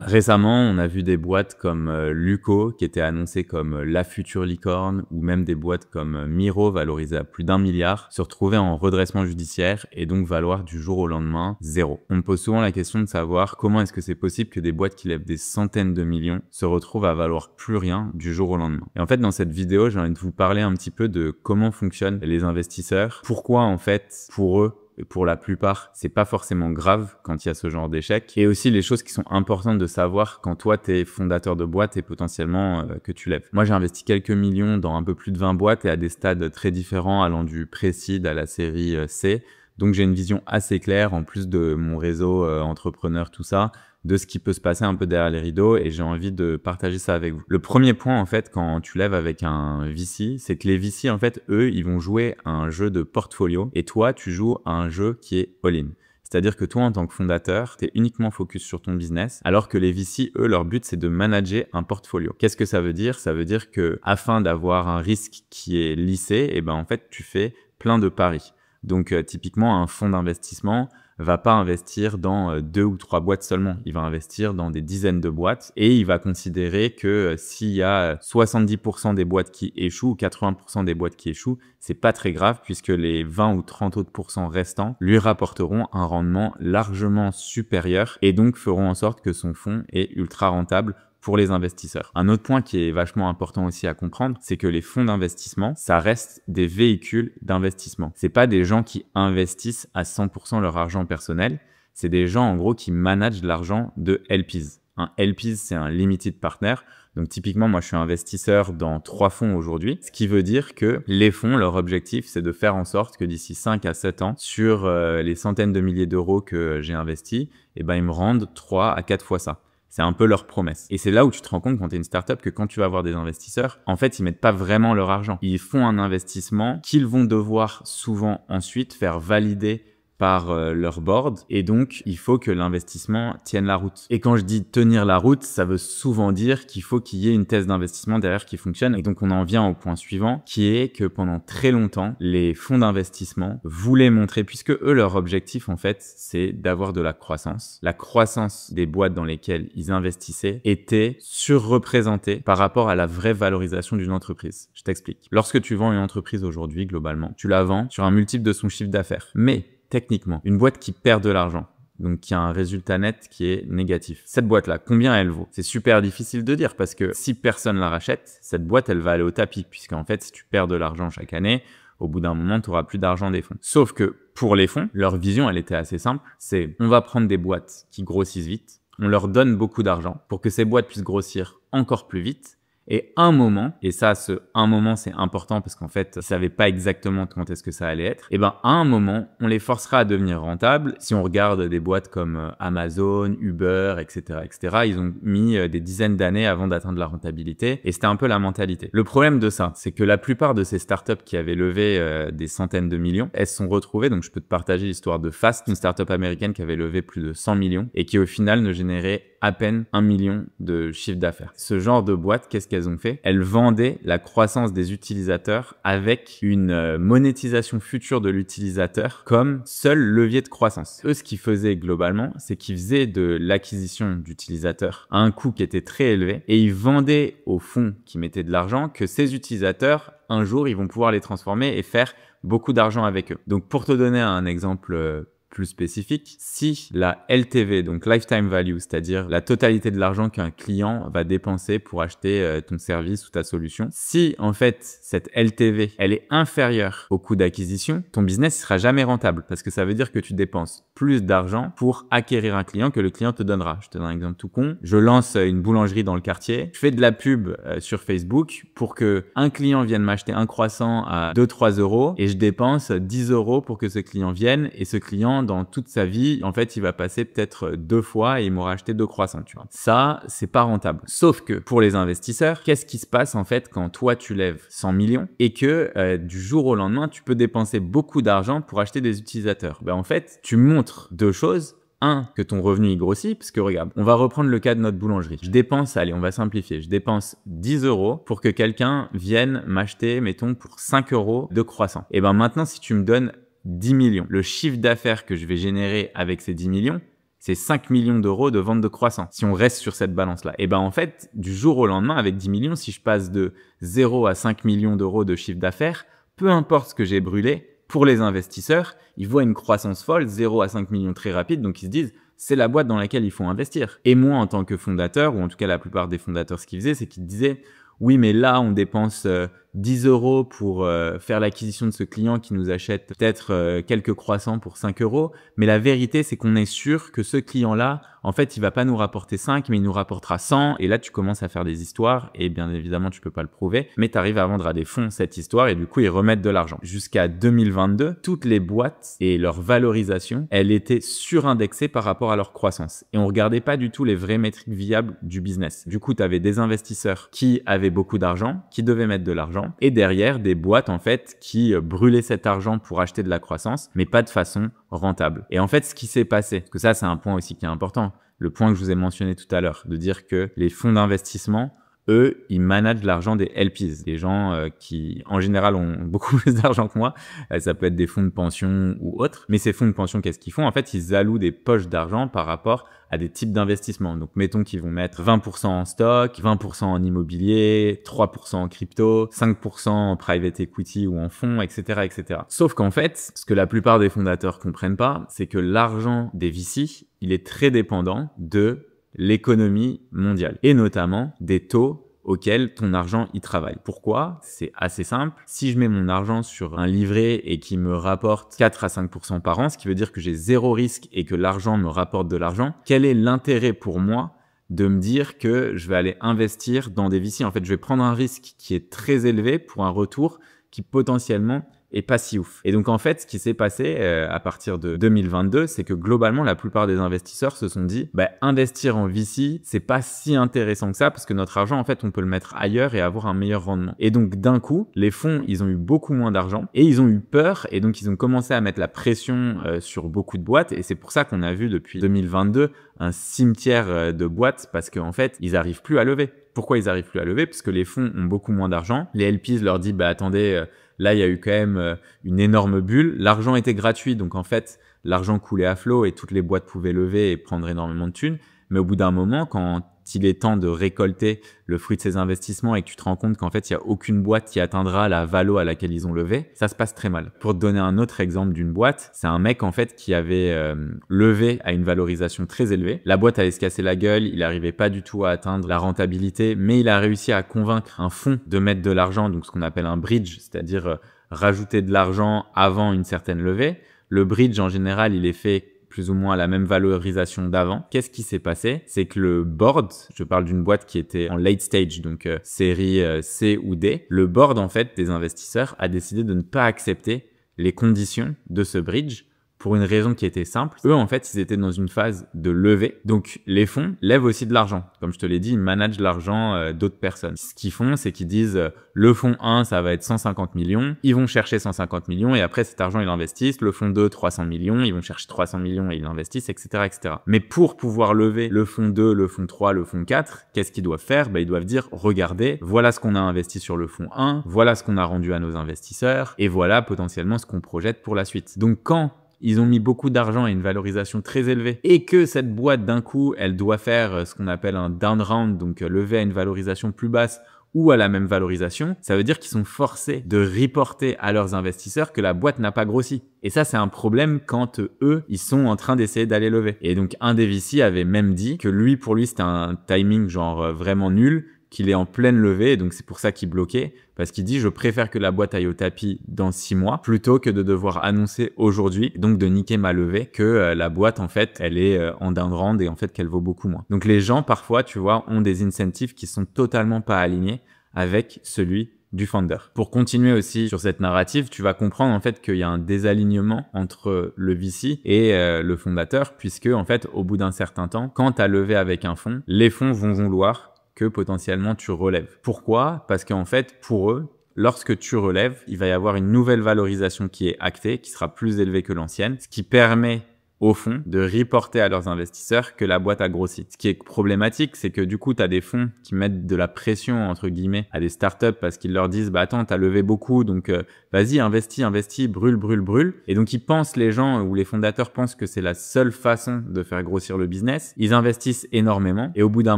Récemment, on a vu des boîtes comme Luco, qui étaient annoncées comme la future licorne, ou même des boîtes comme Miro, valorisées à plus d'1 milliard, se retrouver en redressement judiciaire et donc valoir du jour au lendemain zéro. On me pose souvent la question de savoir comment est-ce que c'est possible que des boîtes qui lèvent des centaines de millions se retrouvent à valoir plus rien du jour au lendemain. Et en fait, dans cette vidéo, j'ai envie de vous parler un petit peu de comment fonctionnent les investisseurs, pourquoi en fait, pour eux, et pour la plupart, c'est pas forcément grave quand il y a ce genre d'échec. Et aussi les choses qui sont importantes de savoir quand toi, t'es fondateur de boîte et potentiellement que tu lèves. Moi, j'ai investi quelques millions dans un peu plus de 20 boîtes et à des stades très différents, allant du pré-seed à la série C. Donc, j'ai une vision assez claire, en plus de mon réseau entrepreneur, tout ça, de ce qui peut se passer un peu derrière les rideaux et j'ai envie de partager ça avec vous. Le premier point, en fait, quand tu lèves avec un VC, c'est que les VC, en fait, eux, ils vont jouer à un jeu de portfolio et toi, tu joues à un jeu qui est all-in. C'est-à-dire que toi, en tant que fondateur, tu es uniquement focus sur ton business, alors que les VC, eux, leur but, c'est de manager un portfolio. Qu'est-ce que ça veut dire? Ça veut dire que afin d'avoir un risque qui est lissé, et ben, en fait, tu fais plein de paris. Donc, typiquement, un fonds d'investissement va pas investir dans 2 ou 3 boîtes seulement. Il va investir dans des dizaines de boîtes et il va considérer que s'il y a 70% des boîtes qui échouent ou 80% des boîtes qui échouent, c'est pas très grave puisque les 20 ou 30 autres pourcents restants lui rapporteront un rendement largement supérieur et donc feront en sorte que son fonds est ultra rentable pour les investisseurs. Un autre point qui est vachement important aussi à comprendre, c'est que les fonds d'investissement, ça reste des véhicules d'investissement. C'est pas des gens qui investissent à 100% leur argent personnel, c'est des gens en gros qui managent l'argent de LPs. Un LPs, c'est un limited partner. Donc typiquement, moi je suis investisseur dans 3 fonds aujourd'hui, ce qui veut dire que les fonds, leur objectif, c'est de faire en sorte que d'ici 5 à 7 ans, sur les centaines de milliers d'euros que j'ai investis, eh ben, ils me rendent 3 à 4 fois ça. C'est un peu leur promesse. Et c'est là où tu te rends compte quand tu es une startup que quand tu vas avoir des investisseurs, en fait, ils mettent pas vraiment leur argent. Ils font un investissement qu'ils vont devoir souvent ensuite faire valider par leur board et donc il faut que l'investissement tienne la route. Et quand je dis tenir la route, ça veut souvent dire qu'il faut qu'il y ait une thèse d'investissement derrière qui fonctionne et donc on en vient au point suivant qui est que pendant très longtemps, les fonds d'investissement voulaient montrer, puisque eux leur objectif en fait c'est d'avoir de la croissance. La croissance des boîtes dans lesquelles ils investissaient était surreprésentée par rapport à la vraie valorisation d'une entreprise. Je t'explique. Lorsque tu vends une entreprise aujourd'hui globalement, tu la vends sur un multiple de son chiffre d'affaires. Mais techniquement, une boîte qui perd de l'argent, donc qui a un résultat net qui est négatif. Cette boîte-là, combien elle vaut? C'est super difficile de dire parce que si personne la rachète, cette boîte, elle va aller au tapis puisqu'en fait, si tu perds de l'argent chaque année, au bout d'un moment, tu n'auras plus d'argent des fonds. Sauf que pour les fonds, leur vision, elle était assez simple. C'est on va prendre des boîtes qui grossissent vite, on leur donne beaucoup d'argent pour que ces boîtes puissent grossir encore plus vite. Et un moment, et ça, un moment, c'est important parce qu'en fait, ils savaient pas exactement quand est-ce que ça allait être. Et ben, à un moment, on les forcera à devenir rentables. Si on regarde des boîtes comme Amazon, Uber, etc., ils ont mis des dizaines d'années avant d'atteindre la rentabilité. Et c'était un peu la mentalité. Le problème de ça, c'est que la plupart de ces startups qui avaient levé des centaines de millions, elles se sont retrouvées. Donc, je peux te partager l'histoire de Fast, une startup américaine qui avait levé plus de 100 millions et qui, au final, ne générait à peine 1 million de chiffre d'affaires. Ce genre de boîte, qu'est-ce qu'elles ont fait? Elles vendaient la croissance des utilisateurs avec une monétisation future de l'utilisateur comme seul levier de croissance. Eux, ce qu'ils faisaient globalement, c'est qu'ils faisaient de l'acquisition d'utilisateurs à un coût qui était très élevé et ils vendaient aux fonds qui mettaient de l'argent que ces utilisateurs, un jour, ils vont pouvoir les transformer et faire beaucoup d'argent avec eux. Donc, pour te donner un exemple plus spécifique, si la LTV, donc Lifetime Value, c'est-à-dire la totalité de l'argent qu'un client va dépenser pour acheter ton service ou ta solution, si en fait cette LTV, elle est inférieure au coût d'acquisition, ton business ne sera jamais rentable parce que ça veut dire que tu dépenses plus d'argent pour acquérir un client que le client te donnera. Je te donne un exemple tout con. Je lance une boulangerie dans le quartier, je fais de la pub sur Facebook pour que un client vienne m'acheter un croissant à 2-3 euros et je dépense 10 euros pour que ce client vienne et ce client dans toute sa vie, en fait, il va passer peut-être 2 fois et il m'aura acheté 2 croissants, tu vois. Ça, c'est pas rentable. Sauf que pour les investisseurs, qu'est-ce qui se passe en fait quand toi tu lèves 100 millions et que du jour au lendemain, tu peux dépenser beaucoup d'argent pour acheter des utilisateurs? Ben en fait, tu montres 2 choses. Un, que ton revenu il grossit, parce que regarde, on va reprendre le cas de notre boulangerie. Je dépense, allez, on va simplifier, je dépense 10 euros pour que quelqu'un vienne m'acheter, mettons, pour 5 euros de croissant. Et ben maintenant, si tu me donnes 10 millions. Le chiffre d'affaires que je vais générer avec ces 10 millions, c'est 5 millions d'euros de vente de croissants. Si on reste sur cette balance-là. Et ben, en fait, du jour au lendemain, avec 10 millions, si je passe de 0 à 5 millions d'euros de chiffre d'affaires, peu importe ce que j'ai brûlé, pour les investisseurs, ils voient une croissance folle, 0 à 5 millions très rapide, donc ils se disent, c'est la boîte dans laquelle il faut investir. Et moi, en tant que fondateur, ou en tout cas la plupart des fondateurs, ce qu'ils faisaient, c'est qu'ils disaient, oui, mais là, on dépense 10 euros pour faire l'acquisition de ce client qui nous achète peut-être quelques croissants pour 5 euros. Mais la vérité, c'est qu'on est sûr que ce client-là, en fait, il va pas nous rapporter 5, mais il nous rapportera 100. Et là, tu commences à faire des histoires et bien évidemment, tu peux pas le prouver, mais tu arrives à vendre à des fonds cette histoire et du coup, ils remettent de l'argent. Jusqu'à 2022, toutes les boîtes et leur valorisation, elle était surindexée par rapport à leur croissance. Et on regardait pas du tout les vraies métriques viables du business. Du coup, tu avais des investisseurs qui avaient beaucoup d'argent, qui devaient mettre de l'argent, et derrière des boîtes en fait qui brûlaient cet argent pour acheter de la croissance, mais pas de façon rentable. Et en fait, ce qui s'est passé, parce que ça c'est un point aussi qui est important, le point que je vous ai mentionné tout à l'heure, de dire que les fonds d'investissement, eux, ils managent l'argent des LPs, des gens qui, en général, ont beaucoup plus d'argent que moi. Ça peut être des fonds de pension ou autres. Mais ces fonds de pension, qu'est-ce qu'ils font? En fait, ils allouent des poches d'argent par rapport à des types d'investissements. Donc, mettons qu'ils vont mettre 20% en stock, 20% en immobilier, 3% en crypto, 5% en private equity ou en fonds, etc., etc. Sauf qu'en fait, ce que la plupart des fondateurs comprennent pas, c'est que l'argent des VC, il est très dépendant de l'économie mondiale et notamment des taux auxquels ton argent y travaille. Pourquoi? C'est assez simple. Si je mets mon argent sur un livret et qui me rapporte 4 à 5% par an, ce qui veut dire que j'ai zéro risque et que l'argent me rapporte de l'argent, quel est l'intérêt pour moi de me dire que je vais aller investir dans des VC? En fait, je vais prendre un risque qui est très élevé pour un retour qui potentiellement est pas si ouf. Et donc en fait, ce qui s'est passé à partir de 2022, c'est que globalement, la plupart des investisseurs se sont dit, investir en VC, c'est pas si intéressant que ça parce que notre argent, en fait, on peut le mettre ailleurs et avoir un meilleur rendement. Et donc d'un coup, les fonds, ils ont eu beaucoup moins d'argent et ils ont eu peur et donc ils ont commencé à mettre la pression sur beaucoup de boîtes et c'est pour ça qu'on a vu depuis 2022 un cimetière de boîtes parce qu'en fait, ils arrivent plus à lever. Pourquoi ils arrivent plus à lever? Parce que les fonds ont beaucoup moins d'argent. Les LPs leur disent, attendez, là, il y a eu quand même une énorme bulle. L'argent était gratuit. Donc, en fait, l'argent coulait à flot et toutes les boîtes pouvaient lever et prendre énormément de thunes. Mais au bout d'un moment, quand il est temps de récolter le fruit de ces investissements et que tu te rends compte qu'en fait, il n'y a aucune boîte qui atteindra la valo à laquelle ils ont levé, ça se passe très mal. Pour te donner un autre exemple d'une boîte, c'est un mec en fait qui avait levé à une valorisation très élevée. La boîte allait se casser la gueule, il n'arrivait pas du tout à atteindre la rentabilité, mais il a réussi à convaincre un fonds de mettre de l'argent, donc ce qu'on appelle un bridge, c'est-à-dire rajouter de l'argent avant une certaine levée. Le bridge, en général, il est fait plus ou moins à la même valorisation d'avant. Qu'est-ce qui s'est passé? C'est que le board, je parle d'une boîte qui était en late stage, donc série C ou D, le board en fait des investisseurs a décidé de ne pas accepter les conditions de ce bridge pour une raison qui était simple. Eux, en fait, ils étaient dans une phase de levée. Donc, les fonds lèvent aussi de l'argent. Comme je te l'ai dit, ils managent l'argent d'autres personnes. Ce qu'ils font, c'est qu'ils disent le fonds 1, ça va être 150 millions. Ils vont chercher 150 millions et après, cet argent, ils l'investissent. Le fonds 2, 300 millions. Ils vont chercher 300 millions et ils l'investissent, etc., etc. Mais pour pouvoir lever le fonds 2, le fonds 3, le fonds 4, qu'est-ce qu'ils doivent faire? Ils doivent dire, regardez, voilà ce qu'on a investi sur le fonds 1, voilà ce qu'on a rendu à nos investisseurs et voilà potentiellement ce qu'on projette pour la suite. Donc, quand ils ont mis beaucoup d'argent et une valorisation très élevée et que cette boîte d'un coup, elle doit faire ce qu'on appelle un down round, donc lever à une valorisation plus basse ou à la même valorisation, ça veut dire qu'ils sont forcés de reporter à leurs investisseurs que la boîte n'a pas grossi. Et ça, c'est un problème quand eux, ils sont en train d'essayer d'aller lever. Et donc, un des VC avait même dit que pour lui, c'était un timing genre vraiment nul, qu'il est en pleine levée, et donc c'est pour ça qu'il bloquait, parce qu'il dit je préfère que la boîte aille au tapis dans 6 mois plutôt que de devoir annoncer aujourd'hui, donc de niquer ma levée, que la boîte en fait elle est en down round et en fait qu'elle vaut beaucoup moins. Donc les gens parfois tu vois ont des incentives qui sont totalement pas alignés avec celui du founder. Pour continuer aussi sur cette narrative, tu vas comprendre en fait qu'il y a un désalignement entre le VC et le fondateur, puisque en fait au bout d'un certain temps, quand tu as levé avec un fonds, les fonds vont vouloir que potentiellement tu relèves. Pourquoi? Parce qu'en fait, pour eux, lorsque tu relèves, il va y avoir une nouvelle valorisation qui est actée, qui sera plus élevée que l'ancienne, ce qui permet au fond, de reporter à leurs investisseurs que la boîte a grossi. Ce qui est problématique, c'est que du coup, tu as des fonds qui mettent de la pression, entre guillemets, à des startups parce qu'ils leur disent, bah attends, t'as levé beaucoup, donc vas-y, investis, brûle. Et donc, ils pensent, les gens ou les fondateurs pensent que c'est la seule façon de faire grossir le business. Ils investissent énormément et au bout d'un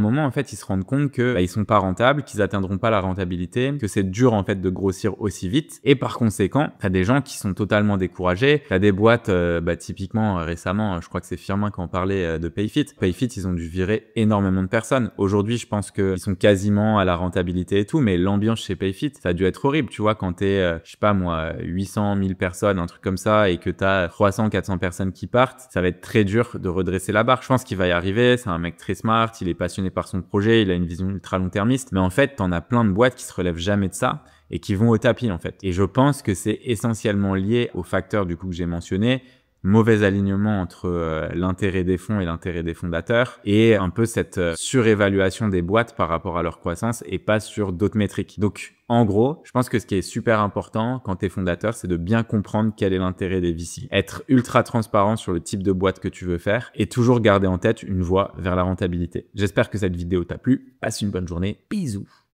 moment, en fait, ils se rendent compte que ils sont pas rentables, qu'ils atteindront pas la rentabilité, que c'est dur, en fait, de grossir aussi vite. Et par conséquent, t'as des gens qui sont totalement découragés. T'as des boîtes, typiquement, récemment, je crois que c'est Firmin qui en parlait de Payfit. Payfit, ils ont dû virer énormément de personnes. Aujourd'hui, je pense qu'ils sont quasiment à la rentabilité et tout, mais l'ambiance chez Payfit, ça a dû être horrible. Tu vois, quand t'es, 800 000 personnes, un truc comme ça, et que t'as 300, 400 personnes qui partent, ça va être très dur de redresser la barre. Je pense qu'il va y arriver. C'est un mec très smart, il est passionné par son projet, il a une vision ultra long-termiste. Mais en fait, t'en as plein de boîtes qui se relèvent jamais de ça et qui vont au tapis, en fait. Et je pense que c'est essentiellement lié aux facteurs, du coup, que j'ai mentionné. Mauvais alignement entre l'intérêt des fonds et l'intérêt des fondateurs et un peu cette surévaluation des boîtes par rapport à leur croissance et pas sur d'autres métriques. Donc, en gros, je pense que ce qui est super important quand tu es fondateur, c'est de bien comprendre quel est l'intérêt des VC. Être ultra transparent sur le type de boîte que tu veux faire et toujours garder en tête une voie vers la rentabilité. J'espère que cette vidéo t'a plu. Passe une bonne journée. Bisous.